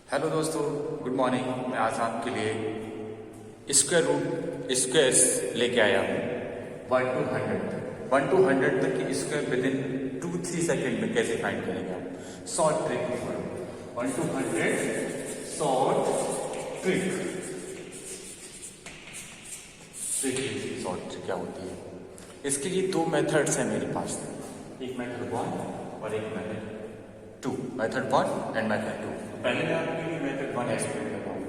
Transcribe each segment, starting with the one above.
Hello दोस्तों, good morning. मैं आज आपके लिए स्क्वायर रूट स्क्वायर्स लेके आया हूँ 1 to 100 तक की स्क्वायर विद इन 2-3 सेकेंड में कैसे फाइंड करेंगे आप। Short trick 1 to 100 short trick. देखिए शॉर्ट ट्रिक क्या होती है। इसके लिए दो मेथड्स हैं मेरे पास, एक मेथड 1 और एक मेथड 2। Method 1 and method 2। पहले मैं आपके लिए मेथड 1 एक्सप्लेन कर रहा हूँ।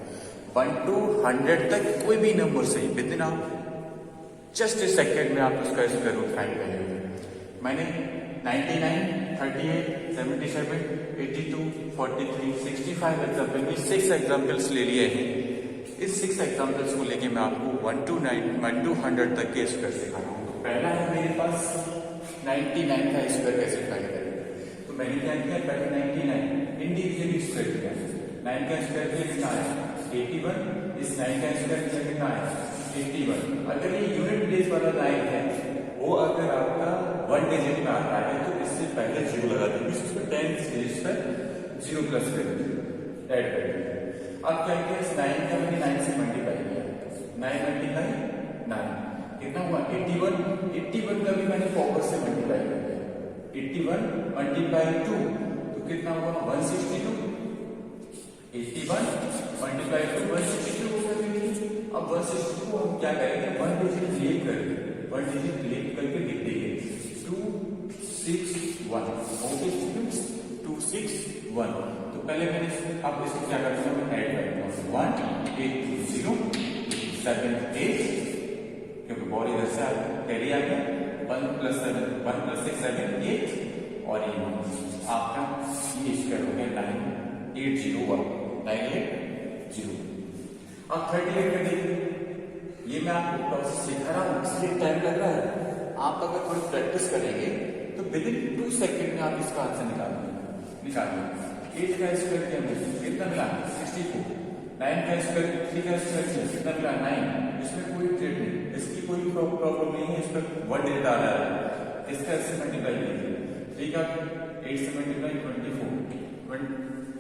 1 to 100 तक कोई भी नंबर सही विद इन आप जस्ट ए सेकेंड में आप उसका स्क्वायर रूट फाइंड करेंगे। मैंने 99, 38, 77, 82, 43, 65 एग्जाम्पल में 6 एग्जाम्पल्स ले लिए हैं। इस 6 एग्जाम्पल्स को लेके मैं आपको 1 to 100 तक के स्क्वायर सिखा रहा हूँ। तो पहला है मेरे पास 99 का स्क्वायर कैसे फाइंड करेंगे। तो मैंने क्या किया, पहले 99 इंडिविजुअली स्क्वायर किया। 9 का स्क्वायर कितना आया 81, इस 9 का स्क्वायर कितना आया 81। अगर ये यूनिट प्लेस वाला 9 है वो अगर आपका 1 डिजिट में आता है तो इससे पहले 0 लगा देंगे, इसमें 10 डिजिट पर 0 प्लस कर ऐड कर देंगे। अब क्या किया, इस 9 का मैंने 9 से मल्टीप्लाई किया। 9 मल्टीप्लाई 9 कितना हुआ 81। 81 का भी मैंने फोकस से मल्टीप्लाई कर दिया। 81 मल्टीप्लाई 2 तो कितना हुआ 162। 81 मल्टीप्लाई 2 162 हो गया। अब 162 को हम क्या करेंगे, 1 डिजिट लेट करके 1 डिजिट लेट करके लिख देंगे 261। Okay students, 261। तो पहले मैंने अब इसको क्या करना है, मैं ऐड करता हूँ 1 8 0 7 8, क्योंकि बॉडी इधर से कैरी आ गया। 1 + 7 1 + 6 7 8 और ये आपका ये स्क्वायर हो गया 980 980। अब 38 का देखिए, ये मैं आपको प्रोसेस सिखा रहा हूँ इसलिए टाइम लग रहा है। आप अगर थोड़ी प्रैक्टिस करेंगे तो विद इन 2 सेकेंड में आप इसका आंसर निकालिए। 8 का स्क्वायर किया कितना मिला 64। 9 का स्क्वायर 3 का स्क्वायर कितना मिला 9। इसमें कोई ट्रेड नहीं, इसकी कोई प्रॉब्लम नहीं है। इस पर 1 डिजिट आ रहा है, इसका इससे मल्टीप्लाई कीजिए। 3 का 8 से मल्टीप्लाई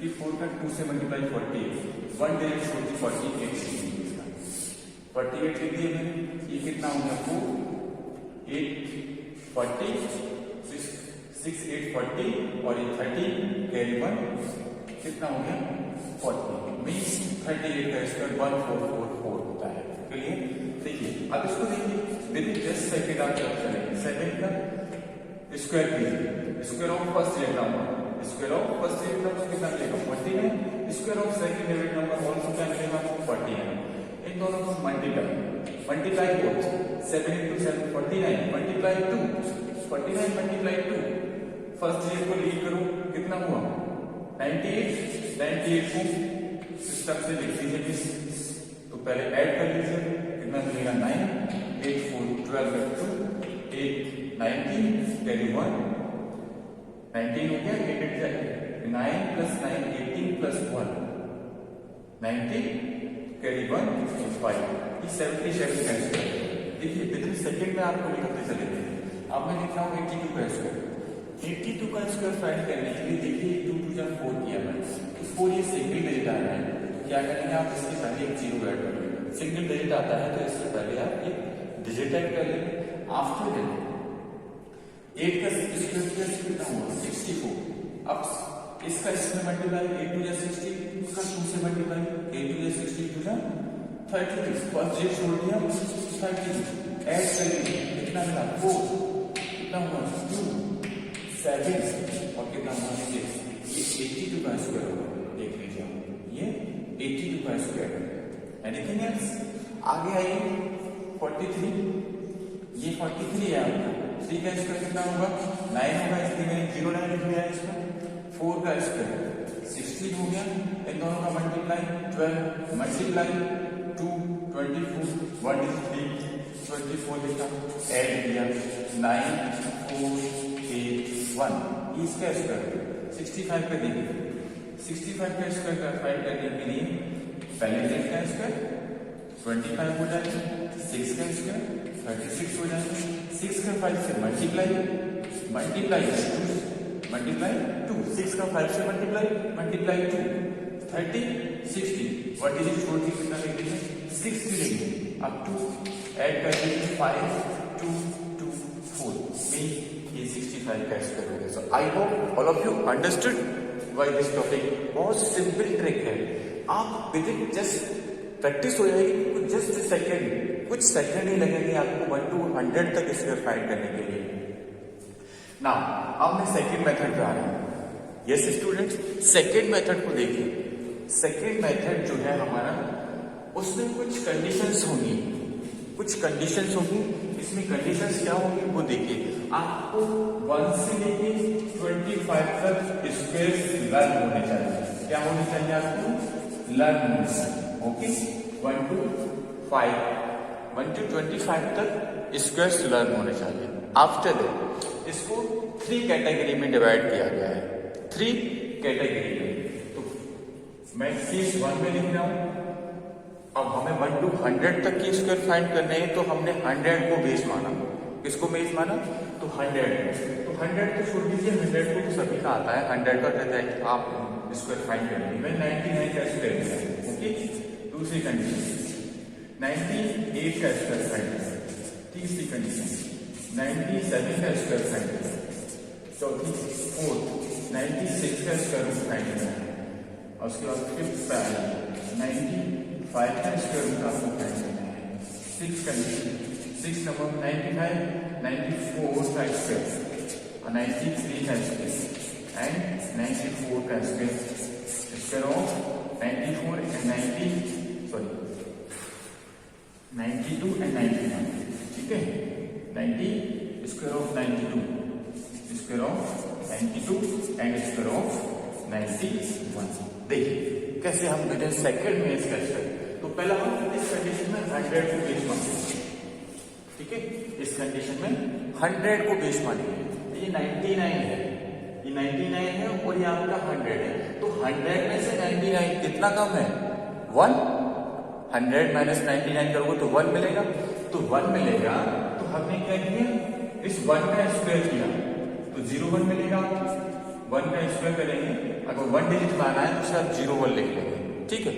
24 का 2 से मल्टीप्लाई 48 1 डिजिट 48 48 लिख दिए मैंने। ये कितना हो गया 4 8 40 6 8 40 और ये 30 कैरी 1 कितना हो गया 40 मीन्स 38 का स्क्वायर 1444 होता है। चलिए देखिए, अब इसको देखिए विद इन 10 सेकेंड आप क्या करेंगे। 7 का स्क्वायर कीजिए, square of first digit number, square of first digit number कितना मिलेगा 49। Square of second digit number also क्या मिलेगा 49। इन दोनों को multiply both 7 × 7 49 multiply 2 49 multiply 2। First digit को लीड करो, कितना हुआ 98 को सिस्टम से लिख लीजिए। तो पहले ऐड कर लीजिए, कितना मिलेगा 9 8 4 12 2 8 19 कैरी 1 19 हो गया। 9 + 9 18 + 1 19 कैरी 1 5। ये 77 का स्क्वायर। देखिए विद इन सेकेंड में आपको निकलते चलेंगे। अब मैं लिख रहा हूँ 82 का स्क्वायर। 82 का स्क्वायर फाइंड करने के लिए देखिए 2 2 जा 4 किया मैंने, तो 4 ये सिंगल डिजिट आ रहा है। तो क्या करेंगे आप, इसके पहले एक 0 ऐड कर लेंगे। सिंगल डिजिट आता है तो इससे पहले आप एक डिजिट ऐड कर लेंगे। आफ्टर दैट 8 का स्क्वायर कितना हुआ 64। अब इसका इसमें मल्टीप्लाई 8 2 जा 60, उसका 2 से मल्टीप्लाई 8 2 जा 60 2 जा 33। फर्स्ट डिजिट छोड़ दिया 30 ऐड करेंगे, कितना मिला 4 कितना हुआ 2 7 और कितना हुआ 6। ये 82 का स्क्वायर होगा। देख लीजिए ये 82 का स्क्वायर है। एनीथिंग एल्स आगे आइए 43। ये 43 है आपका। 3 का स्क्वायर कितना होगा 9 होगा, इसलिए मैंने 0 9 लिख लिया है इसमें। 4 का स्क्वायर 16 हो गया। इन दोनों का मल्टीप्लाई 12 मल्टीप्लाई 2 24 1 डिजिट 24 लिखा, ऐड किया 9 4 8 1। इसका स्क्वायर 65 का देखिए। 65 का स्क्वायर का फाइंड करने के लिए पहले डिजिट का स्क्वायर 25 हो जाएगा, 6 का स्क्वायर 36 हो जाएगा। 6 का 5 से मल्टीप्लाई 2 6 का 5 से मल्टीप्लाई 2 30 60 1 डिजिट छोड़ के कितना लिख देंगे 60 लेंगे अप टू ऐड कर देंगे 5 2 2 4 मीन ये 65 का स्क्वायर हो गया। So I hope all of you understood why this topic. बहुत सिंपल ट्रिक है, आप विद इन जस्ट प्रैक्टिस हो जाएगी, जस्ट सेकेंड, कुछ सेकेंड ही लगेंगे आपको 1 to 100 तक स्क्वायर फाइंड करने के लिए। नाउ अब मैं सेकेंड मेथड पे आ रहा हूं। यस स्टूडेंट्स, सेकेंड मेथड को देखिए। सेकेंड मेथड जो है हमारा, उसमें कुछ कंडीशंस होंगी, कुछ कंडीशंस होंगी। इसमें कंडीशंस क्या होंगी वो देखिए। आपको 1 से लेके 25 तक स्क्वायर लर्न होने चाहिए। क्या होने चाहिए आपको? लर्न होने चाहिए। ओके, 1 to 5 1 to 25 तक स्क्वायर्स लर्न होने चाहिए। आफ्टर दैट इसको 3 कैटेगरी में डिवाइड किया गया है, 3 कैटेगरी में। तो मैं केस 1 में लिख रहा हूं। अब हमें 1 to 100 तक की स्क्वायर फाइंड करने हैं, तो हमने 100 को बेस माना। किसको बेस माना? तो 100 तो 100 तो छोड़ दीजिए, 100 को तो सभी का आता है, 100 का रहता है आप स्क्वायर फाइंड करेंगे। मैं 99 का स्क्वायर है। ओके, दूसरी कंडीशन 98 का स्क्वायर फाइंड करें। तीसरी कंडीशन 97 का स्क्वायर फाइंड करें। चौथी 96 का स्क्वायर रूट फाइंड करें। और उसके बाद फिफ्थ पे आएगा 95 का स्क्वायर रूट आपको फाइंड करना है। सिक्स कंडीशन 6 नंबर 95 94 का स्क्वायर और 93 का स्क्वायर एंड 94 का स्क्वायर ऑफ 94 एंड 92 एंड 91। ठीक है, 90 square of 92 square of 92 and square of 91। देखिए कैसे हम विद इन सेकंड में इसका स्क्वायर। तो पहला हम इस कंडीशन में 100 को बेस मानेंगे। ठीक है, इस कंडीशन में 100 को बेस मानेंगे। ये 99 है, ये 99 है और ये आपका 100 है। तो 100 में से 99 कितना कम है? 1। 100 माइनस 99 करोगे तो 1 मिलेगा। तो 1 मिलेगा तो हमने क्या किया? इस 1 का स्क्वायर किया तो 01 मिलेगा। 1 का स्क्वायर करेंगे, अगर 1 डिजिट लाना है तो सिर्फ 01 लिख लेंगे। ठीक है,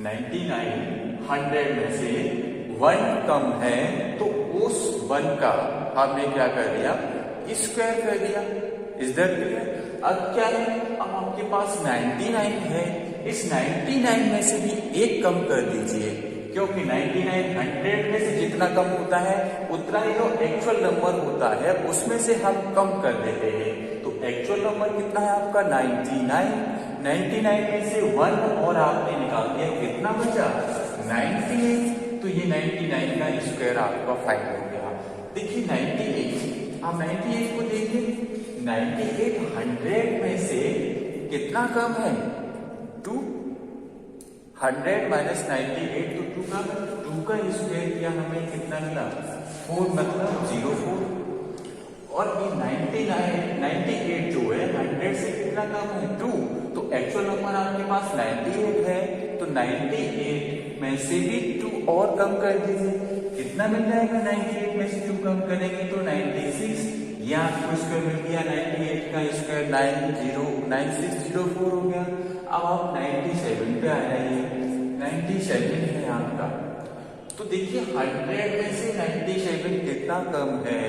99 100 में से 1 कम है तो उस 1 का हमने क्या कर दिया? स्क्वायर कर दिया। Is that clear? अब क्या है, अब आपके पास 99 है, इस 99 में से भी 1 कम कर दीजिए, क्योंकि 99 100 में से जितना कम होता है उतना ही जो एक्चुअल नंबर होता है उसमें से हम कम कर देते हैं। तो एक्चुअल नंबर कितना है आपका? 99। 99 में से 1 और आपने निकाल दिया, कितना बचा? 98। तो ये 99 का स्क्वायर आपका फाइंड हो गया। देखिए 98, आप 98 को देखिए, 98 100 में से कितना कम है? 2। 100 माइनस 98 तो 2 का 2 का स्क्वायर किया, हमें कितना मिला? 4, मतलब 04। और ये 98 जो है 100 से कितना कम है? 2। तो एक्चुअल नंबर आपके पास 98 है, तो 98 में से भी 2 और कम कर दीजिए, कितना मिल जाएगा? 98 में से 2 कम करेंगे तो 96। ये आपको स्क्वायर मिल गया 98 का स्क्वायर 9604 हो गया। अब आप 97 पे आ जाइए, 97 है आपका। तो देखिए 100 में से 97 कितना कम है?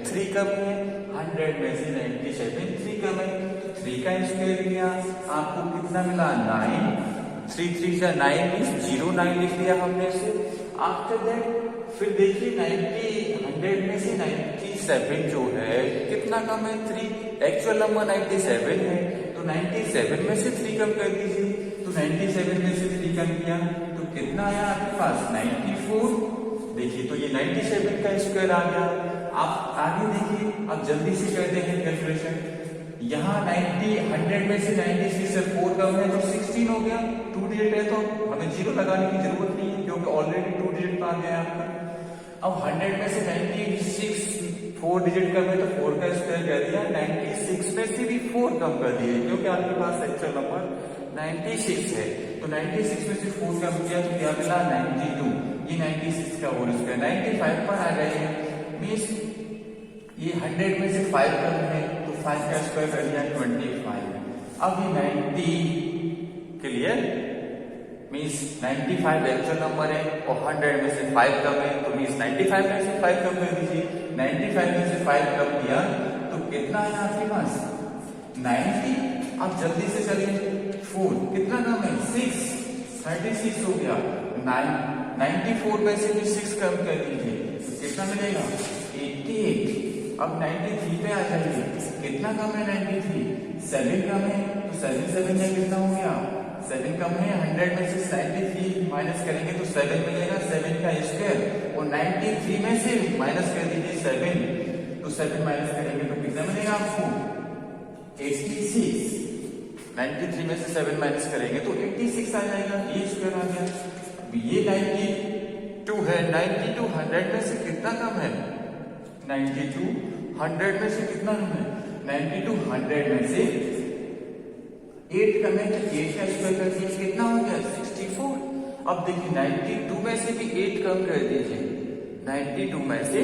3 कम है। 100 में से 97 3 कम है, तो 3 का स्क्वायर किया, आपको कितना मिला? 9। 3 3 का 9 मीन्स 09 लिख लिया हमने इसे। आफ्टर दैट फिर देखिए 100 में से 97 जो है कितना कम है? 3। एक्चुअल नंबर 97 है, तो 97 में से 3 कम कर दीजिए। तो 97 में से 3 कम किया तो कितना आया आपके पास? 94। देखिए तो ये 97 का स्क्वायर आ गया। आप आगे देखिए, आप जल्दी से करते हैं कैलकुलेशन। यहाँ 100 में से 96 से 4 कम है तो 16 हो गया। 2 डिजिट है तो हमें 0 लगाने की जरूरत नहीं है, क्योंकि ऑलरेडी 2 डिजिट आ गया आपका। अब 100 में से 96 4 डिजिट कम है तो 4 का स्क्वायर कर दिया। 96 में से भी 4 कम कर दिए, क्योंकि आपके पास एक्चुअल नंबर 96 है। तो 96 में से 4 कम किया तो क्या मिला? 92। ये 96 का होल स्क्वायर 95 पर आ जाएगा। मीन्स ये 100 में से 5 कम है तो 5 का स्क्वायर कर दिया 25। अब ये क्लियर? मीन्स 95 एक्चुअल नंबर है और 100 में से 5 कम है, तो मीन्स 95 में से 5 कम कर दीजिए। 95 में से 5 कम किया तो कितना है आपके पास? 90। अब जल्दी से चलिए, 4 कितना कम है? 6, 36 हो गया। 94 में से भी 6 कम कर दीजिए तो कितना मिलेगा? 88। अब 93 पे आ जाइए, कितना कम है? 93, 7 कम है, तो 7 में कितना हो गया? 7 कम है। 100 में से 93 माइनस करेंगे तो 7 मिलेगा, 7 का स्क्वायर, और 93 में से माइनस कर दीजिए 7, तो 7 माइनस करेंगे तो कितना मिलेगा आपको? 86। 93 में से 7 माइनस करेंगे तो 86 आ जाएगा, ये स्क्वायर आ गया। अब ये 92 है, 92 100 में से कितना कम है? 92 100 में से कितना कम है? 92 100 में से 8 कम है, तो 8 का स्क्वायर कर दीजिए, कितना हो गया? 64। अब देखिए 92 में से भी 8 कम कर दीजिए, 92 में से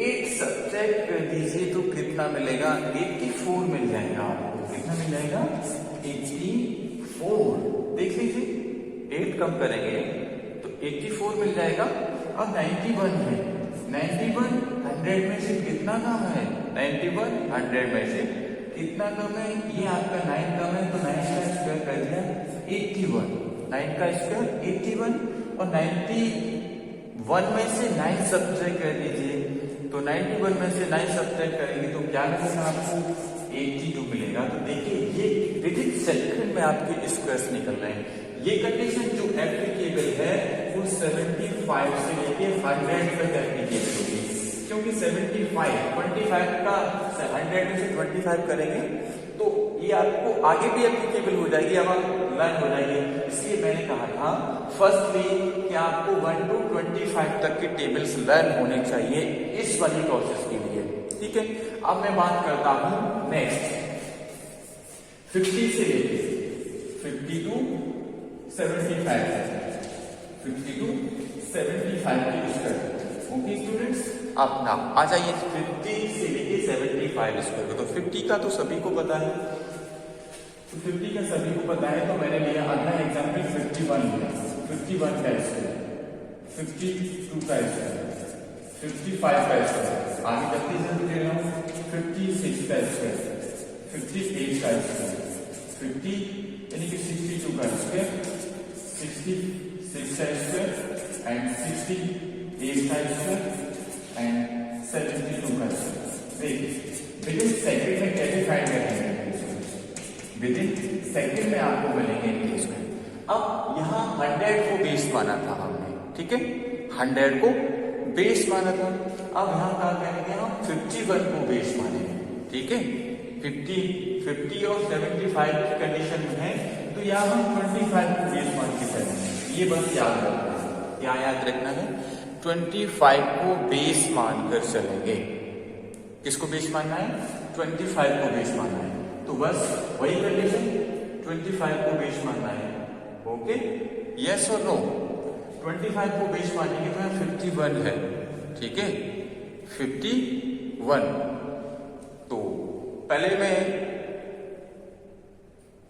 8 सब्ट्रैक्ट कर दीजिए तो कितना मिलेगा? 84 मिल जाएगा आपको। कितना मिल जाएगा? 84। देख लीजिए 8 कम करेंगे तो 84 मिल जाएगा। अब 91 है, 91 100 में से कितना कम है? 91 100 में से कितना कम है? ये आपका 9 कम है, तो 9 का स्क्वायर कर दिया 81, 9 का स्क्वायर 81, और 91 में से 9 सब्ट्रैक्ट कर दीजिए, तो 91 में से 9 सब्ट्रैक्ट करेंगे तो क्या मिलेगा आपको? 82 मिलेगा। तो देखिए ये विदिन सेकंड में आपके स्क्वायर्स निकल रहे हैं। ये कंडीशन जो एप्लीकेबल है वो 75 से लेके 100 तक एप्लीकेबल होगी, क्योंकि 25 का 100 में से 25 करेंगे तो ये आपको आगे भी एप्लीकेबल हो जाएगी, अब आप लर्न हो जाएगी। इसलिए मैंने कहा था फर्स्टली कि आपको 1 to 25 तक के टेबल्स लर्न होने चाहिए इस वाली प्रोसेस के लिए, ठीक है। अब मैं बात करता हूं नेक्स्ट 50 से लेके 50 to 75, 50 to 75 की स्क्वायर। ओके स्टूडेंट्स, अब ना आ जाइए 50 से लेके 75 स्क्वायर। तो 50 का तो सभी को पता है, तो 50 का सभी को पता है, तो मैंने लिया अगला एग्जाम्पल 51 लिया, 51 का स्क्वायर, 52 का स्क्वायर, 55 का स्क्वायर, आगे जल्दी जल्दी ले रहा हूँ, 56 का स्क्वायर, 58 का स्क्वायर, 50 यानी कि 62 का स्क्वायर, 66 का स्क्वायर एंड 68 का स्क्वायर एंड 72 का स्क्वायर। देखिए विदिन सेकंड में कैसे फाइंड करेंगे? विदिन सेकंड में आपको मिलेंगे इनके स्क्वायर। अब यहाँ 100 को बेस माना था हमने, ठीक है, 100 को बेस माना था। अब यहाँ क्या करेंगे हम? 51 को बेस मानेंगे, ठीक है। 50 और 75 की कंडीशन में है, तो यहाँ हम 25 को बेस मान के चलेंगे। ये बस याद रखना है, क्या याद रखना है? 25 को बेस मानकर चलेंगे। किसको बेस मानना है? 25 को बेस मानना है, तो बस वही कंडीशन 25 को बेस मानना है। ओके, यस और नो? 25 को बेस मानेंगे तो यहाँ 51 है, ठीक है, 51। तो पहले मैं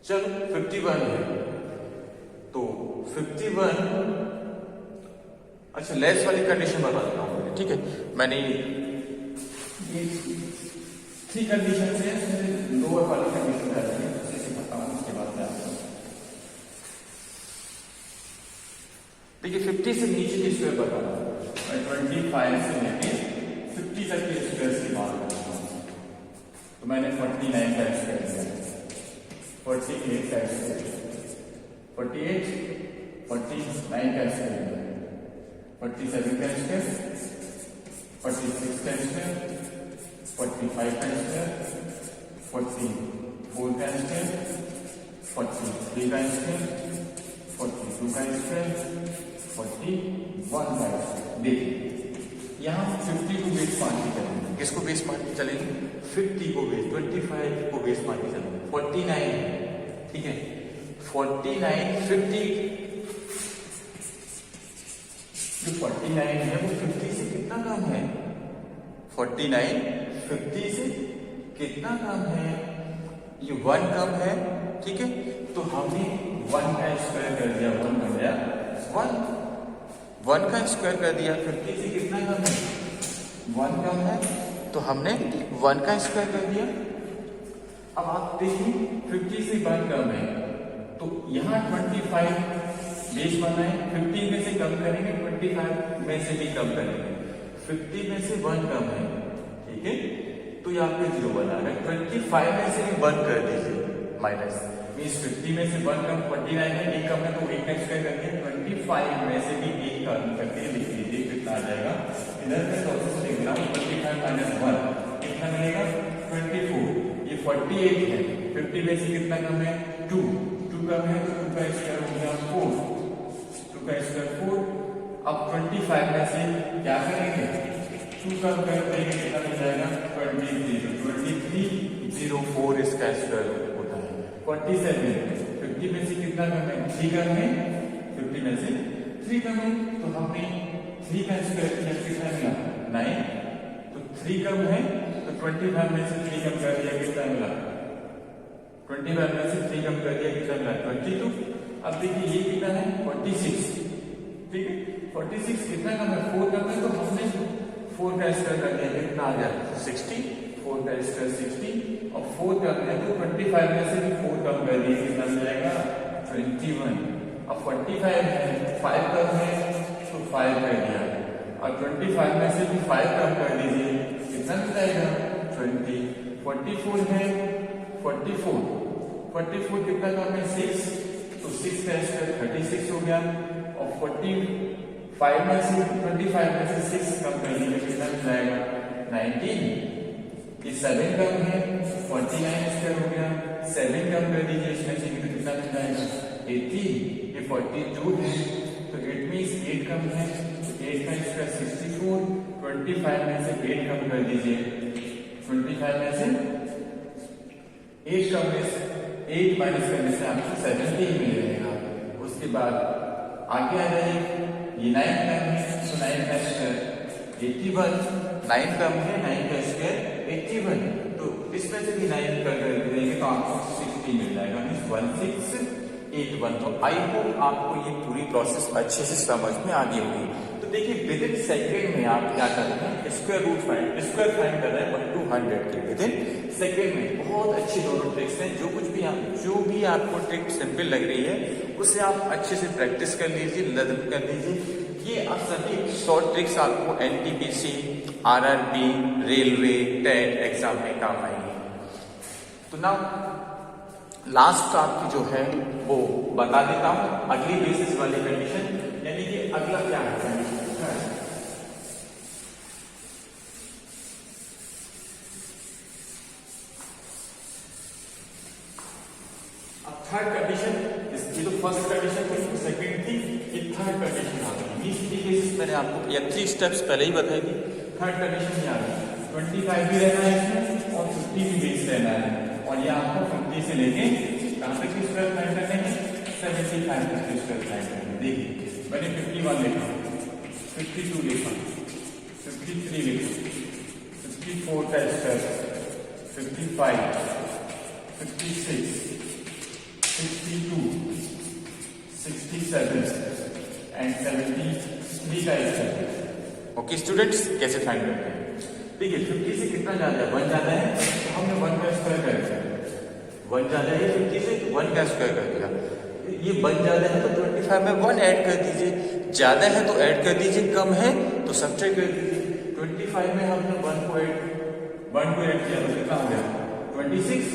चलो 51 है, तो 51, अच्छा लेस वाली कंडीशन बता देता हूँ, ठीक है। मैंने ये 3 कंडीशन से लोअर वाली कंडीशन बताता हूँ, उसके बाद में आपको देखिए 50 से नीचे के स्क्वायर बता रहा हूँ, मैं 25 से लेके 50 तक के स्क्वायर की बात करता हूँ। तो मैंने 49 का स्क्वायर लिया, 48 का स्क्वायर, 48, 49 का स्क्वायर, 47 का स्क्वायर, 46 का स्क्वायर, 45 का स्क्वायर, 44 का स्क्वायर, 43 का स्क्वायर, 42 का स्क्वायर, 41 का स्क्वायर। देखिए यहाँ 50 को बेस मान के चलेंगे। किसको बेस मान के चलेंगे? 50 को बेस, 25 को बेस मान के चलेंगे। 49, ठीक है, 49, 50, जो 49 है वो 50 से कितना कम है? 49 50 से कितना कम है? ये 1 कम है, ठीक है, तो हमने 1 का स्क्वायर कर दिया, 1 बन गया 1 का स्क्वायर कर दिया। 50 से कितना कम है? 1 कम है, तो हमने 1 का स्क्वायर कर दिया। अब आप देखिए 50 से 1 कम है, तो यहाँ 25 बेस बना है, 50 में से कम करेंगे, 25 में से भी कम करेंगे, 50 में से 1 कम है, ठीक है, तो यहाँ पे 0 बना है। 25 में से भी 1 कर दीजिए माइनस, मीन्स 50 में से 1 कम 49 है, 1 कम है तो 1 का स्क्वायर करके 25 में से भी 1 कम करके लिख लीजिए, कितना आ जाएगा। इधर पे प्रोसेस लिख रहा हूँ, 25 माइनस 1 कितना मिलेगा? 24। ये 48 है, 50 में से कितना कम है? 2 कम है, तो 2 का स्क्वायर हो गया 4, 2 का स्क्वायर 4। अब 25 में से क्या करेंगे? 2 कम कर देंगे, कितना मिल जाएगा? 2304 इसका स्क्वायर होता है। 47, 50 में से कितना कम है? 3 कम है, 50 में से 3 कम है, तो हमने 3 का स्क्वायर किया, कितना मिला? 9, तो 3 कम है, तो 25 में से 3 कम कर दिया, कितना मिला? 25 में से 3 कम कर दिया, कितना मिला? 22। अब देखिए ये कितना है? 46, ठीक है, 46 कितना कम है? 4 कम है, तो हमने 4 का स्क्वायर कर दिया, कितना आ गया? 60, 4 का स्क्वायर 60, और 4 कम है, तो 25 में से भी 4 कम कर दिए, कितना मिल जाएगा? 21। अब 45 है, 5 कम है, तो 5 कर दिया, और 25 में से भी 5 कम कर दीजिए, कितना मिल जाएगा? 20। 44 है, 44 कितना कम है? 6, तो 6 का स्क्वायर 36 हो गया, और 45 में से 25 में से 6 कम कर दीजिए, कितना मिल जाएगा? 19। ये 7 कम है, 49 स्क्वायर हो गया, 7 कम कर दीजिए इसमें से, कितना मिल जाएगा? 80। ये 42 है, तो 8 में 8 कम है, तो 8 का स्क्वायर 64, 25 में से 8 कम कर दीजिए, 25 में से 8 कम है, 8 माइनस करने से आपको 70 ही मिलेगा। उसके बाद आगे आ जाइए, ये 9 कम है, तो 9 का स्क्वायर 81, 9 कम है, 9 का स्क्वायर 81, तो इसमें से भी 9 कर देंगे तो आपको 60 मिल जाएगा, मीन्स 1681। तो आई होप आपको ये पूरी प्रोसेस अच्छे से समझ में आ गई होगी। तो देखिए विद इन सेकेंड में आप क्या कर रहे हैं? स्क्वायर फाइंड कर रहे हैं 1 to 100 के विद इन सेकेंड में। बहुत अच्छी दोनों ट्रिक्स हैं, जो भी आपको ट्रिक सिंपल लग रही है उसे आप अच्छे से प्रैक्टिस कर लीजिए, लर्न कर लीजिए। ये आप सभी शॉर्ट ट्रिक्स आपको NTPC, RRB, railway, TET exam में काम आएंगे। तो ना लास्ट आपकी जो है वो बता देता हूं, अगली बेसिस वाली कंडीशन, यानी कि अगला क्या है? अब थर्ड कंडीशन, इसकी तो फर्स्ट कंडीशन थी, सेकंड थी, ये थर्ड कंडीशन आ गई। इसकी बेसिस मैंने आपको या 3 स्टेप्स पहले ही बताई थी। थर्ड कंडीशन ये आ गई, 25 भी रहना है इसमें और 50 भी बेस रहना है, और ये आपको 50 से लेके कहां तक स्क्वायर फाइंड करने हैं? 75 तक स्क्वायर फाइंड करने। देखिए मैंने 51 लिखा, 52 लिखा, 53 लिखा, 54 का स्क्वायर, 55, 56, 62, 67 एंड 73 का स्क्वायर। ओके स्टूडेंट्स, कैसे फाइंड करते हैं? देखिए 50 से कितना ज्यादा है? 1 ज्यादा है, तो हमने 1 का स्क्वायर कर दिया। 1 ज्यादा है 50 से, 1 का स्क्वायर कर दिया। ये 1 ज्यादा है तो 25 में 1 ऐड कर दीजिए, ज्यादा है तो ऐड कर दीजिए, कम है तो सब्ट्रैक्ट कर दीजिए। 25 में हमने 1 को ऐड किया तो कितना हो गया? 26।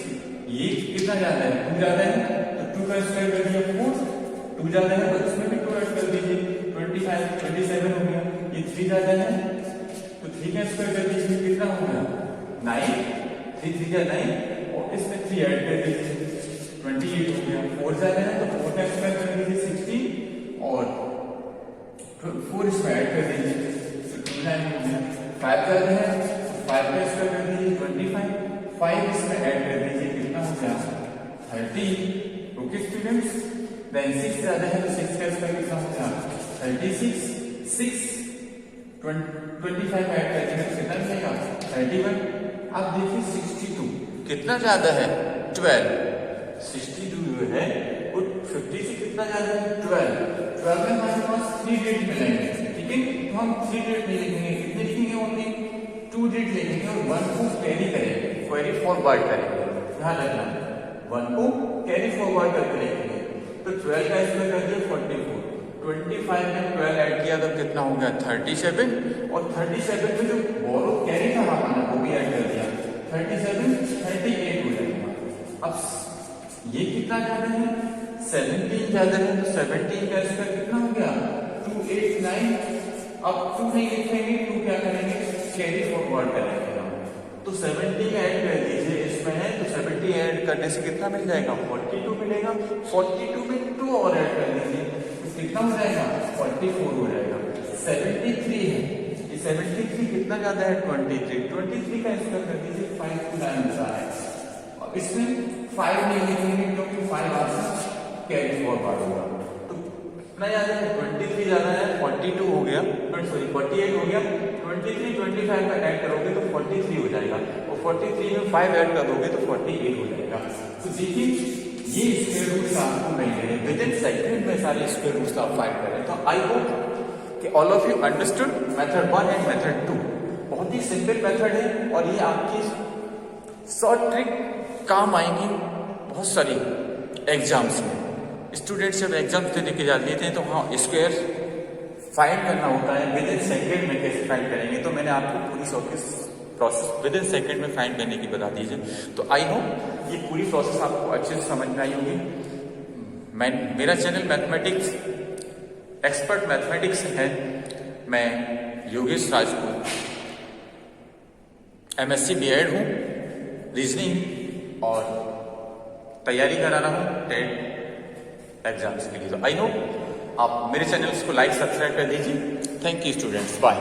ये कितना ज्यादा है? 2 ज्यादा है, तो 2 का स्क्वायर कर दिया 4, 2 ज्यादा है तो इसमें भी 2 ऐड कर दीजिए, 25, 27 हो गया। ये 3 ज्यादा है तो 3 का स्क्वायर कर दीजिए, कितना हो गया? 9, 3 3 का 9, और इसमें 3 ऐड कर दीजिए, 28 हो गया। 4 ज्यादा है तो 4 का स्क्वायर कर दीजिए 60, और 4 इसमें ऐड कर दीजिए, 29 हो गया। 5 ज्यादा है तो 5 का स्क्वायर कर दीजिए 25, 5 इसमें ऐड कर दीजिए, कितना हो गया? 30। ओके स्टूडेंट्स, देन 6 ज्यादा है तो 6 का स्क्वायर कितना हो गया? 36, 6 25 ऐड कर दीजिए, कितना मिलेगा? 31। अब देखिए 62 कितना ज्यादा है? 12, 62 जो है वो 50 से कितना ज्यादा है 12 में हमारे पास 3 डिजिट मिलेंगे, ठीक है। तो हम 3 डिजिट नहीं लिखेंगे, कितने लिखेंगे ओनली 2 डिजिट लिखेंगे और 1 को कैरी करेंगे, कैरी फॉरवर्ड करेंगे, ध्यान रखना 1 को कैरी फॉरवर्ड करके लिखेंगे। तो 12 का इसमें कर दिया 44, 25 में 12 ऐड किया तो कितना हो गया 37, और 37 में जो बोरो कैरी था हमारा वो भी ऐड कर दिया 37, 38 हो जाएगा। अब ये कितना ज्यादा है 17 ज्यादा है, तो 17 का इसका कितना हो गया 289। अब 2 नहीं लिखेंगे, 2 क्या करेंगे कैरी फॉरवर्ड करेंगे हम, तो 70 ऐड कर दीजिए इसमें है, तो 70 ऐड करने से कितना मिल जाएगा 42 मिलेगा, 42 में 2 और ऐड कर दीजिए तो कितना हो जाएगा 44 हो जाएगा। 73 है, ये 73 कितना ज्यादा है 23 का इसका कर दीजिए 5 to 9 होता है। अब इसमें 5 नहीं लिखेंगे क्योंकि 5 आपका कैरी फॉरवर्ड होगा, तो कितना ज्यादा है 23 ज्यादा है 42 हो गया, सॉरी 48 हो गया, 23 25 का ऐड करोगे तो 43 हो जाएगा, और 43 में 5 ऐड कर दोगे तो 48 हो जाएगा। तो देखिए ये स्क्वायर रूट्स आपको मिल गए, विद इन सेकंड में सारे स्क्वायर रूट्स आप फाइंड करें। तो आई होप कि all of you understood method 1 and method 2। बहुत ही सिंपल मेथड है और ये आपकी शॉर्ट ट्रिक काम आएंगी बहुत सारी एग्जाम्स में। स्टूडेंट्स जब एग्जाम्स देने के जाते हैं तो हाँ स्क्वायर फाइंड करना होता है, विद इन सेकेंड में कैसे फाइंड करेंगे, तो मैंने आपको पूरी प्रोसेस विद इन सेकेंड में फाइंड करने की बता दीजिए। तो आई होप ये पूरी प्रोसेस आपको अच्छे से समझ में आई होगी। मेरा चैनल मैथमेटिक्स एक्सपर्ट मैथमेटिक्स है, मैं योगेश राजपूत MSc B.Ed हूँ, रीजनिंग और तैयारी करा रहा हूँ टेट एग्जाम्स के लिए। तो आई होप आप मेरे चैनल को लाइक सब्सक्राइब कर दीजिए। Thank you students, bye.